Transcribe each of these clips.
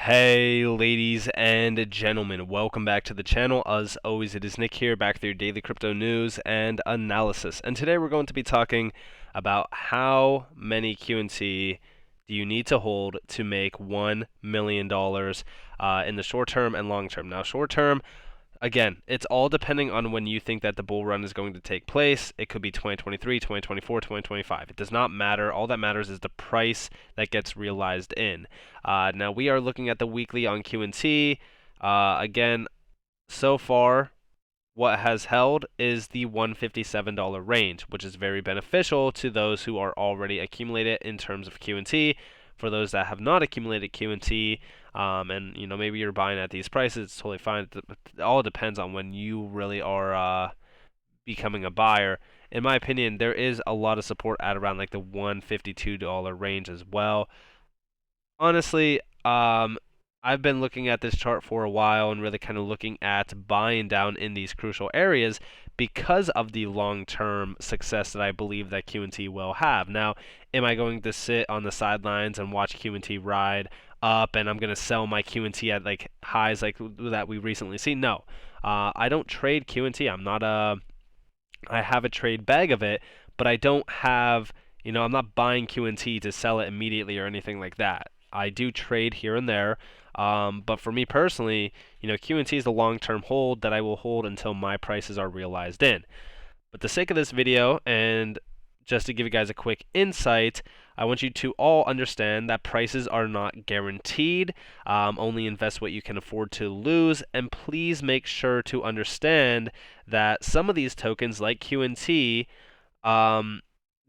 Hey ladies and gentlemen, welcome back to the channel. As always, it is Nick here, back with your daily crypto news and analysis. And today we're going to be talking about how many QNT do you need to hold to make $1 million in the short term and long term. Now, short term, again, it's all depending on when you think that the bull run is going to take place. It could be 2023, 2024, 2025. It does not matter. All that matters is the price that gets realized in. Now, we are looking at the weekly on QNT. Again, so far, what has held is the $157 range, which is very beneficial to those who are already accumulated in terms of QNT. For those that have not accumulated QNT, and maybe you're buying at these prices, it's totally fine. It all depends on when you really are becoming a buyer. In my opinion, there is a lot of support at around like the $152 range as well. Honestly, I've been looking at this chart for a while and really kind of looking at buying down in these crucial areas because of the long-term success that I believe that QNT will have. Now, am I going to sit on the sidelines and watch QNT ride up and I'm going to sell my QNT at like highs like that we recently seen? No. I don't trade QNT. I have a trade bag of it, but I don't have, I'm not buying QNT to sell it immediately or anything like that. I do trade here and there, but for me personally, QNT is a long-term hold that I will hold until my prices are realized in. But the sake of this video, and just to give you guys a quick insight, I want you to all understand that prices are not guaranteed. Only invest what you can afford to lose, and please make sure to understand that some of these tokens, like QNT,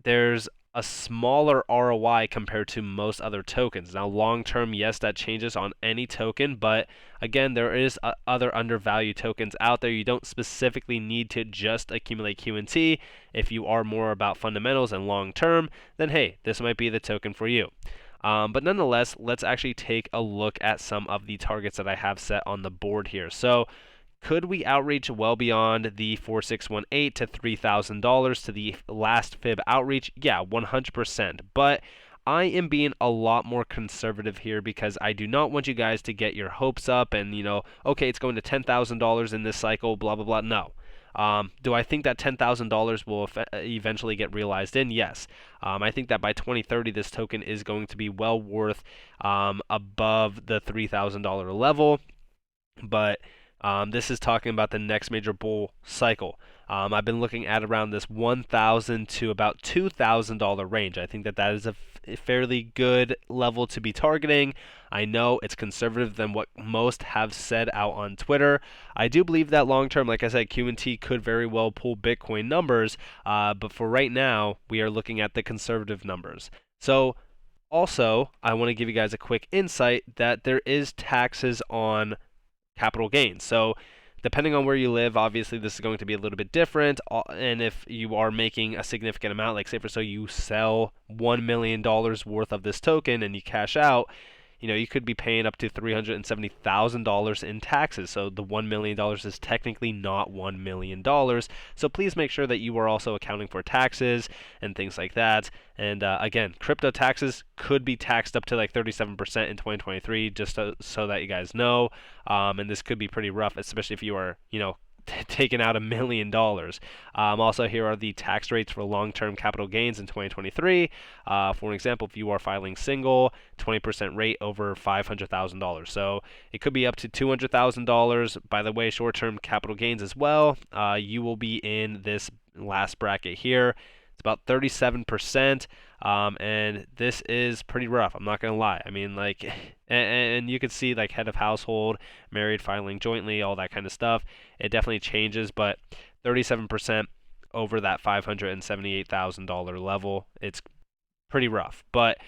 there's a smaller ROI compared to most other tokens. Now, long term, yes, that changes on any token, but again, there is other undervalued tokens out there. You don't specifically need to just accumulate QNT. If you are more about fundamentals and long term, then hey, this might be the token for you. But nonetheless, let's actually take a look at some of the targets that I have set on the board here. So, could we outreach well beyond the 4618 to $3,000 to the last fib outreach? Yeah, 100%. But I am being a lot more conservative here because I do not want you guys to get your hopes up and, okay, it's going to $10,000 in this cycle, blah, blah, blah. No. Do I think that $10,000 will eventually get realized in? Yes. I think that by 2030, this token is going to be well worth above the $3,000 level. But this is talking about the next major bull cycle. I've been looking at around this $1,000 to about $2,000 range. I think that that is a fairly good level to be targeting. I know it's conservative than what most have said out on Twitter. I do believe that long term, like I said, QNT could very well pull Bitcoin numbers, but for right now, we are looking at the conservative numbers. So also, I want to give you guys a quick insight that there is taxes on capital gains. So depending on where you live, obviously this is going to be a little bit different. And if you are making a significant amount, like say for so you sell $1 million worth of this token and you cash out, you could be paying up to $370,000 in taxes. So the $1 million is technically not $1 million. So please make sure that you are also accounting for taxes and things like that. And again, crypto taxes could be taxed up to like 37% in 2023, just so that you guys know. And this could be pretty rough, especially if you are, taken out $1 million. Also, here are the tax rates for long-term capital gains in 2023. For an example, if you are filing single, 20% rate over $500,000. So it could be up to $200,000. By the way, short-term capital gains as well. You will be in this last bracket here. It's about 37%, and this is pretty rough. I'm not gonna lie. I mean, like, and you can see like head of household, married, filing jointly, all that kind of stuff. It definitely changes, but 37% over that $578,000 level, it's pretty rough. But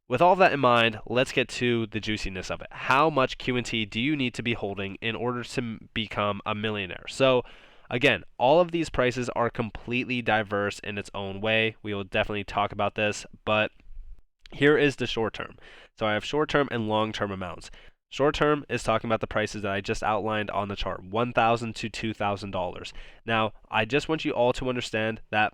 with all of that in mind, let's get to the juiciness of it. How much QNT do you need to be holding in order to become a millionaire? So again, all of these prices are completely diverse in its own way. We will definitely talk about this, but here is the short term. So I have short term and long term amounts. Short term is talking about the prices that I just outlined on the chart, $1,000 to $2,000. Now, I just want you all to understand that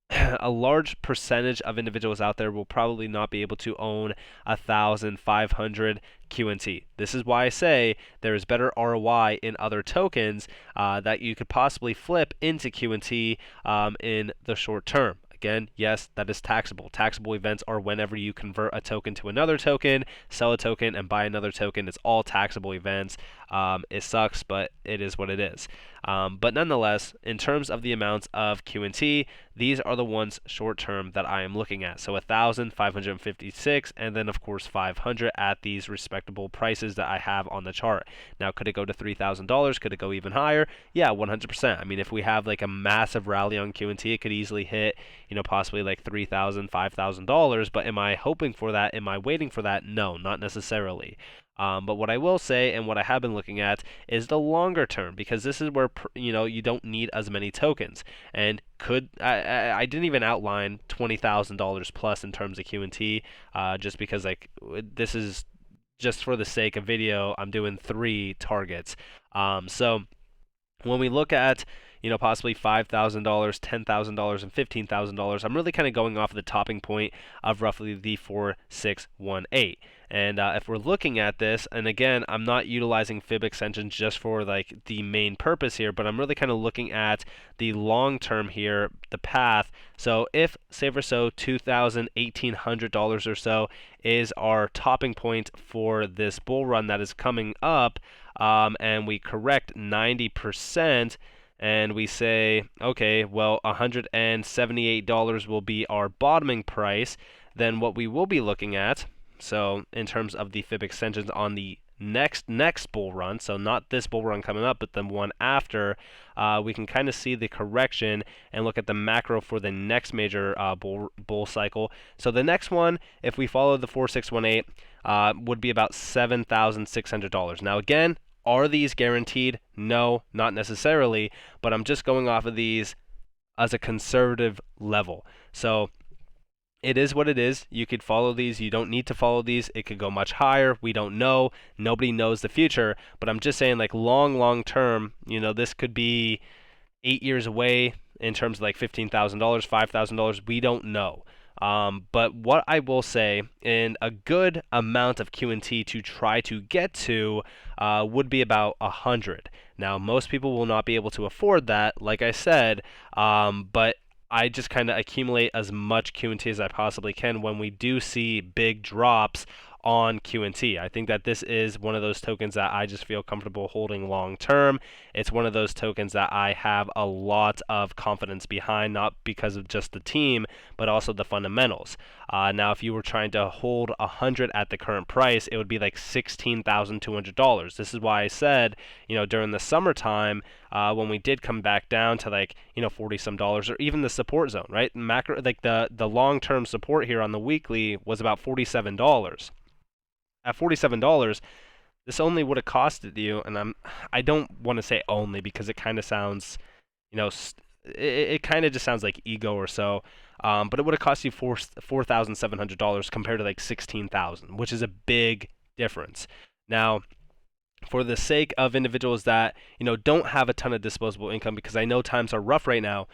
a large percentage of individuals out there will probably not be able to own 1,500 QNT. This is why I say there is better ROI in other tokens that you could possibly flip into QNT in the short term. Again, yes, that is taxable. Taxable events are whenever you convert a token to another token, sell a token, and buy another token. It's all taxable events. It sucks, but it is what it is. But nonetheless, in terms of the amounts of QNT, these are the ones short term that I am looking at. So 1,556, and then of course 500 at these respectable prices that I have on the chart. Now, could it go to $3,000? Could it go even higher? Yeah, 100%. I mean, if we have like a massive rally on QNT, it could easily hit, possibly like $3,000, $5,000. But am I hoping for that? Am I waiting for that? No, not necessarily. But what I will say, and what I have been looking at, is the longer term, because this is where you don't need as many tokens. And I didn't even outline $20,000 plus in terms of QNT, just because like this is just for the sake of video. I'm doing 3 targets. So when we look at possibly $5,000, $10,000, and $15,000, I'm really kind of going off of the topping point of roughly the 4,618. And if we're looking at this, and again, I'm not utilizing fib extensions just for like the main purpose here, but I'm really kind of looking at the long term here, the path. So if, say for so, $2,000, $1,800 or so is our topping point for this bull run that is coming up, and we correct 90%, and we say, okay, well, $178 will be our bottoming price, then what we will be looking at, so in terms of the fib extensions on the next bull run, so not this bull run coming up, but the one after, we can kind of see the correction and look at the macro for the next major bull cycle. So the next one, if we follow the 4618, would be about $7,600. Now again, are these guaranteed? No, not necessarily, but I'm just going off of these as a conservative level. So it is what it is. You could follow these. You don't need to follow these. It could go much higher. We don't know. Nobody knows the future. But I'm just saying, like, long term, this could be 8 years away in terms of like $15,000, $5,000. We don't know. But what I will say, in a good amount of QNT to try to get to would be about 100. Now, most people will not be able to afford that, like I said, but I just kind of accumulate as much QNT as I possibly can when we do see big drops on QNT. I think that this is one of those tokens that I just feel comfortable holding long term. It's one of those tokens that I have a lot of confidence behind, not because of just the team, but also the fundamentals. Now, if you were trying to hold 100 at the current price, it would be like $16,200. This is why I said, during the summertime, when we did come back down to like 40 some dollars, or even the support zone, right? Macro, like the long-term support here on the weekly was about $47. At $47, this only would have costed you, and I don't want to say only because it kind of sounds, it kind of just sounds like ego or so, but it would have cost you $4,700 compared to like $16,000, which is a big difference. Now, for the sake of individuals that don't have a ton of disposable income, because I know times are rough right now,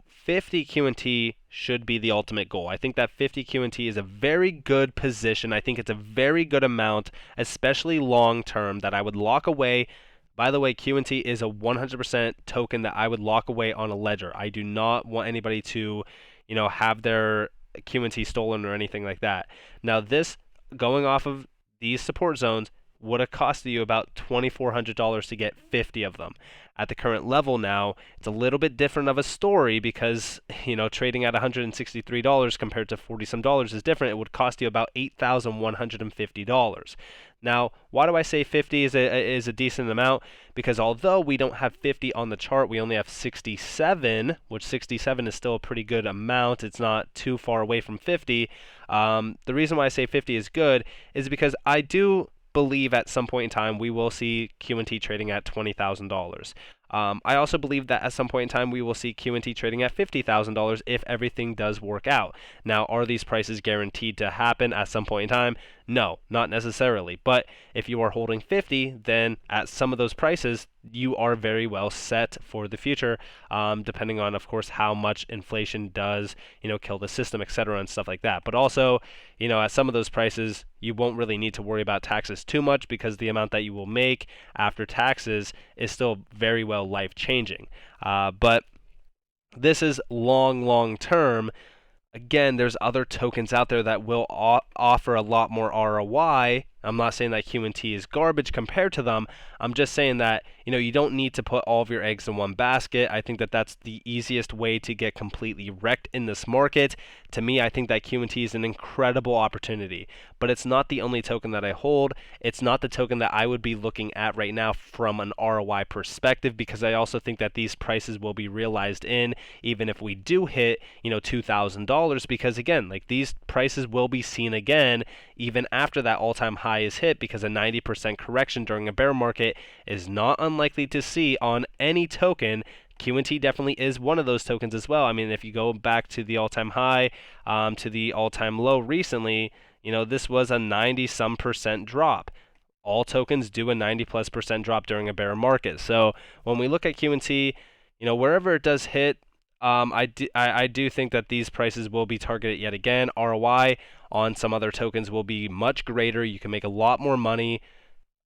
50 QNT should be the ultimate goal. I think that 50 QNT is a very good position. I think it's a very good amount, especially long term, that I would lock away. By the way, QNT is a 100% token that I would lock away on a ledger. I do not want anybody to have their QNT stolen or anything like that. Now, this, going off of these support zones, would have costed you about $2,400 to get 50 of them. At the current level now, it's a little bit different of a story because, trading at $163 compared to 40 some dollars is different. It would cost you about $8,150. Now, why do I say 50 is a decent amount? Because although we don't have 50 on the chart, we only have 67, which 67 is still a pretty good amount. It's not too far away from 50. The reason why I say 50 is good is because I do believe at some point in time we will see QNT trading at $20,000. I also believe that at some point in time we will see QNT trading at $50,000 if everything does work out. Now, are these prices guaranteed to happen at some point in time? No, not necessarily. But if you are holding 50, then at some of those prices, you are very well set for the future, depending on, of course, how much inflation does, kill the system, etc., and stuff like that. But also, at some of those prices, you won't really need to worry about taxes too much because the amount that you will make after taxes is still very well life-changing. But this is long term. Again, there's other tokens out there that will offer a lot more ROI. I'm not saying that QNT is garbage compared to them. I'm just saying that, you don't need to put all of your eggs in one basket. I think that that's the easiest way to get completely wrecked in this market. To me, I think that QNT is an incredible opportunity, but it's not the only token that I hold. It's not the token that I would be looking at right now from an ROI perspective, because I also think that these prices will be realized in, even if we do hit, $2,000, because again, like, these prices will be seen again even after that all-time high is hit, because a 90% correction during a bear market is not unlikely to see on any token. QNT definitely is one of those tokens as well. I mean, if you go back to the all-time high, to the all-time low recently, this was a 90-some% drop. All tokens do a 90+% drop during a bear market. So when we look at QNT, wherever it does hit, I do think that these prices will be targeted yet again. ROI on some other tokens will be much greater. You can make a lot more money.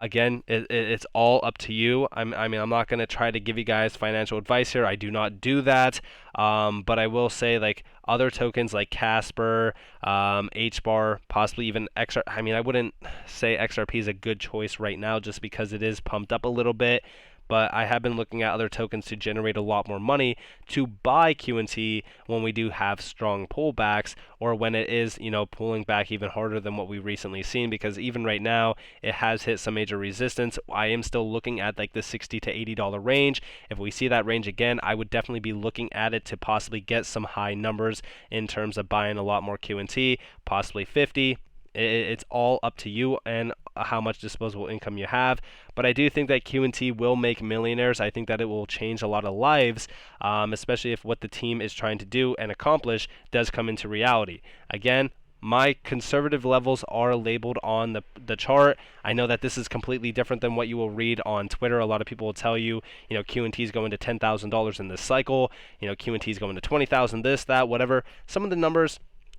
Again, it's all up to you. I mean, I'm not going to try to give you guys financial advice here. I do not do that. But I will say, like, other tokens like Casper, HBAR, possibly even XR. I mean, I wouldn't say XRP is a good choice right now just because it is pumped up a little bit. But I have been looking at other tokens to generate a lot more money to buy QNT when we do have strong pullbacks, or when it is, pulling back even harder than what we've recently seen, because even right now it has hit some major resistance. I am still looking at like the $60 to $80 range. If we see that range again, I would definitely be looking at it to possibly get some high numbers in terms of buying a lot more QNT, possibly 50. It's all up to you and how much disposable income you have. But I do think that QNT will make millionaires. I think that it will change a lot of lives, especially if what the team is trying to do and accomplish does come into reality. Again, my conservative levels are labeled on the chart. I know that this is completely different than what you will read on Twitter. A lot of people will tell you, QNT is going to $10,000 in this cycle. QNT is going to 20,000, this, that, whatever. Some of the numbers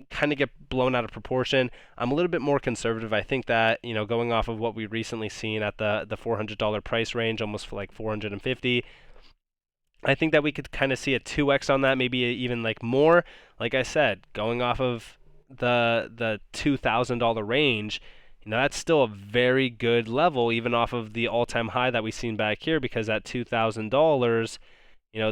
kind of get blown out of proportion. I'm a little bit more conservative. I think that, going off of what we recently seen at the $400 price range, almost for like 450, I think that we could kind of see a 2x on that, maybe even like more. Like I said, going off of the $2,000 range, that's still a very good level, even off of the all-time high that we've seen back here, because at $2,000,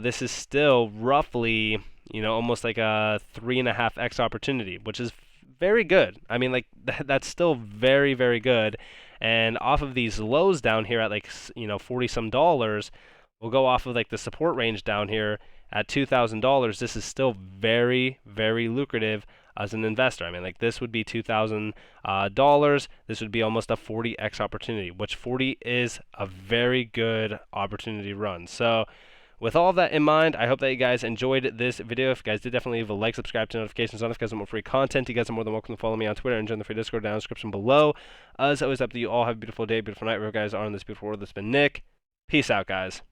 this is still roughly, almost like a 3.5x opportunity, which is very good. I mean, like, that's still very, very good. And off of these lows down here at like, 40 some dollars, we'll go off of like the support range down here at $2,000. This is still very, very lucrative as an investor. I mean, like, this would be $2,000. This would be almost a 40x opportunity, which 40 is a very good opportunity run. So with all of that in mind, I hope that you guys enjoyed this video. If you guys did, definitely leave a like, subscribe to notifications on if you guys want more free content. You guys are more than welcome to follow me on Twitter and join the free Discord down in the description below. As always, up to you all. Have a beautiful day, beautiful night, wherever you guys are in this beautiful world. This has been Nick. Peace out, guys.